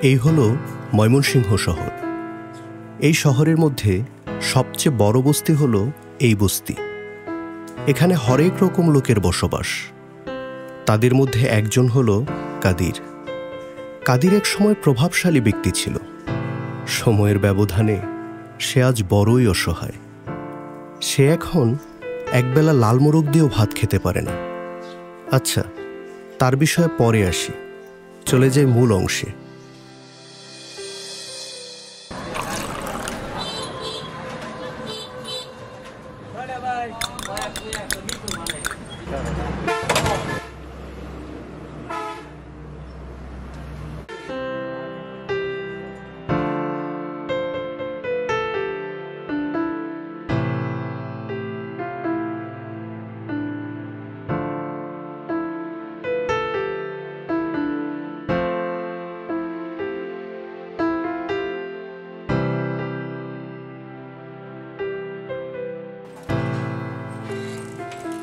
এই হলো ময়মনসিংহ শহর। এই শহরের মধ্যে সবচেয়ে বড় বস্তি হলো এই বস্তি। এখানে হরেক রকম লোকের বসবাস। তাদের মধ্যে একজন হলো কাদির। কাদির এক সময় প্রভাবশালী ব্যক্তি ছিল। সময়ের ব্যবধানে সে আজ বড়ই অসহায়। সে এখন একবেলা লাল মোরগ দিয়েও ভাত খেতে পারে না। আচ্ছা, তার বিষয়ে পরে আসি, চলে যাই মূল অংশে।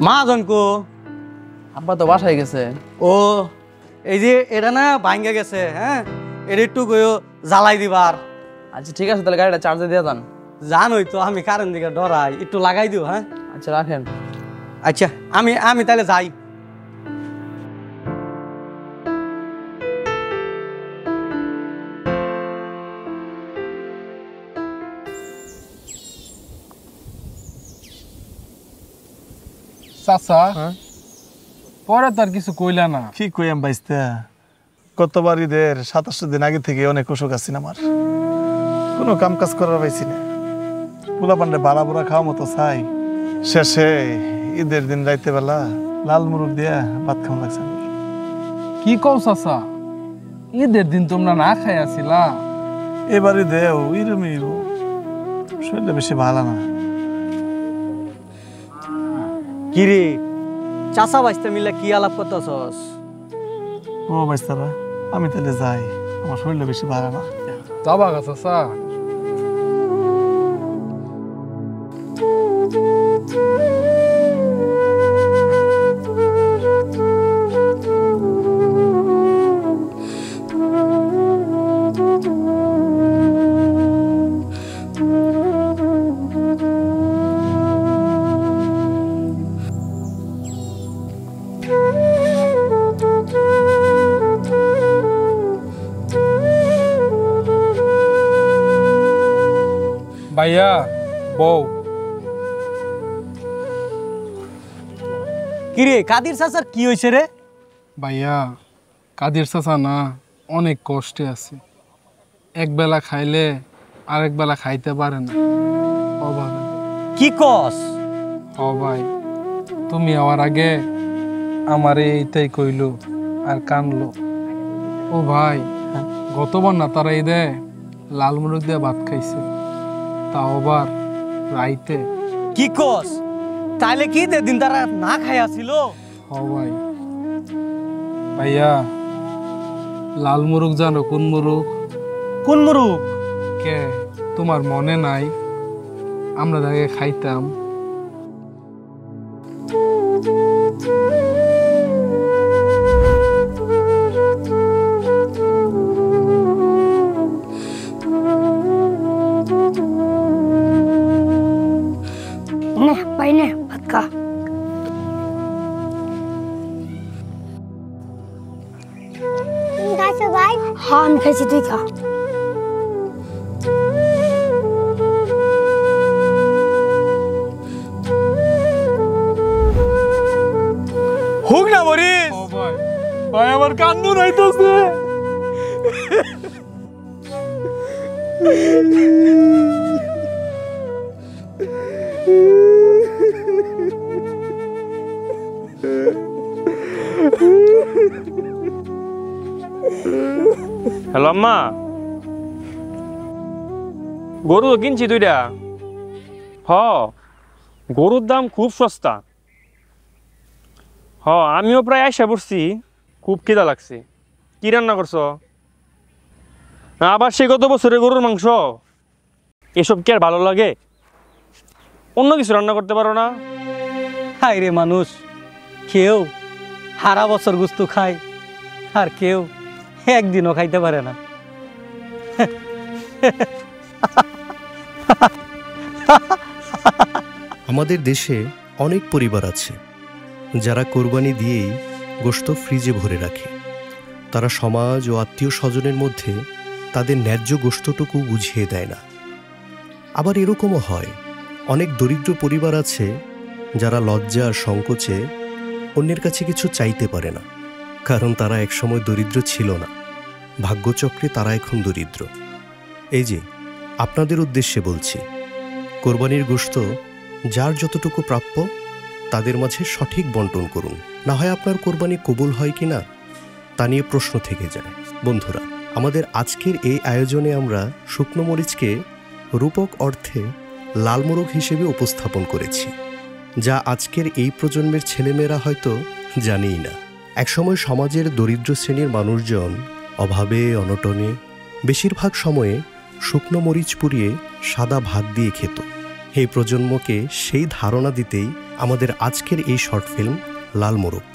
মহাজনকো আব্বা তো বাসায় গেছে। ও এই যে এটা না ভাঙ্গে গেছে, হ্যাঁ এটা একটু জ্বালাই দিবার। আচ্ছা ঠিক আছে, তাহলে গাড়িটা চার্জে দিয়ে যান। জানোই তো আমি কারেন্ট দিকে ডরাই, একটু লাগাই দিও। হ্যাঁ আচ্ছা রাখেন। আচ্ছা আমি তাহলে যাই। চাচা পরে তার কিছু কইলা না। কি কইম বাইস্তা, কতবার ঈদের 27 দিন আগে থেকে অনেক অসুখ আছি আমার, কোনো কাম কাজ করার পাইছি না। পোলা পান্ডে বাড়া বুড়া খাওয়া মতো চাই। শেষে ঈদের দিন রাইতে বেলা লাল মুরগ দিয়া ভাত খাওয়া লাগছে। কি কও চাচা, ঈদের দিন তোমরা না খাই আসিলা? এবার ঈদেও ইরমি শরীরটা বেশি ভালো না। কিরে চাচা বাইস্তা মিলে কি আলাপ করতেছস? ও বাইস্তারা, আমি তাহলে যাই, আমার শরীরটা বেশি ভালো না। যাবা গা চাচা? ভাইয়া বউ। কিরে কাদির চাচার কি হয়েছে রে? ভাইয়া কাদির চাচা না অনেক কষ্টে আছে। একবেলা খাইলে আরেক বেলা খাইতে পারে না, অভাবে। কি কস? ও ভাই, তুমি আমার আগে আমারে এইটাই কইলো আর কানলো। ও ভাই, গতবার না তারা ঈদে লাল মুরগ দিয়ে ভাত খাইছে, তাও আবার রাইতে। কি কস? তাইলে কি দিন তারা না খাই আসিল? ও ভাই, ভাইয়া লাল মুরগ জানো কোন মুরগ? কোন মুরগ? কে তোমার মনে নাই? আমরা আগে খাইতাম। ভাই নে ভাত খা। খাইছো ভাই? হ্যাঁ আমি খাইছি, তুই খা। হোক না মরিস। ও ভাই, ভাই আমার কান্দু নাইতেছে। হ্যালো আম্মা, গরু তো কিনছি 2টা। গরুর দাম খুব সস্তা। আমিও প্রায় আইসা পড়ছি, খুব খিদা লাগছে। কি রান্না করছো? আবার সে গত বছরের গরুর মাংস? এসব কি আর ভালো লাগে? অন্য কিছু রান্না করতে পারো না? হাই রে মানুষ, কেউ সারা বছর গুস্তু খায় আর কেউ একদিনও খাইতে পারে না। আমাদের দেশে অনেক পরিবার আছে যারা কোরবানি দিয়েই গোশত ফ্রিজে ভরে রাখে। তারা সমাজ ও আত্মীয় স্বজনের মধ্যে তাদের ন্যায্য গোশতটুকু বুঝিয়ে দেয় না। আবার এরকমও হয়, অনেক দরিদ্র পরিবার আছে যারা লজ্জা আর সংকোচে অন্যের কাছে কিছু চাইতে পারে না, কারণ তারা একসময় দরিদ্র ছিল না। ভাগ্যচক্রে তারা এখন দরিদ্র। এই যে আপনাদের উদ্দেশ্যে বলছি, কোরবানির গোশত যার যতটুকু প্রাপ্য তাদের মাঝে সঠিক বন্টন করুন। না হয় আপনার কোরবানি কবুল হয় কি না তা নিয়ে প্রশ্ন থেকে যায়। বন্ধুরা, আমাদের আজকের এই আয়োজনে আমরা শুকনো মরিচকে রূপক অর্থে লাল মোরগ হিসেবে উপস্থাপন করেছি, যা আজকের এই প্রজন্মের ছেলেমেয়েরা হয়তো জানেই না। একসময় সমাজের দরিদ্র শ্রেণীর মানুষজন অভাবে অনটনে বেশিরভাগ সময়ে শুকনো মরিচ পুড়িয়ে সাদা ভাত দিয়ে খেত। এই প্রজন্মকে সেই ধারণা দিতেই আমাদের আজকের এই শর্ট ফিল্ম লাল মোরগ।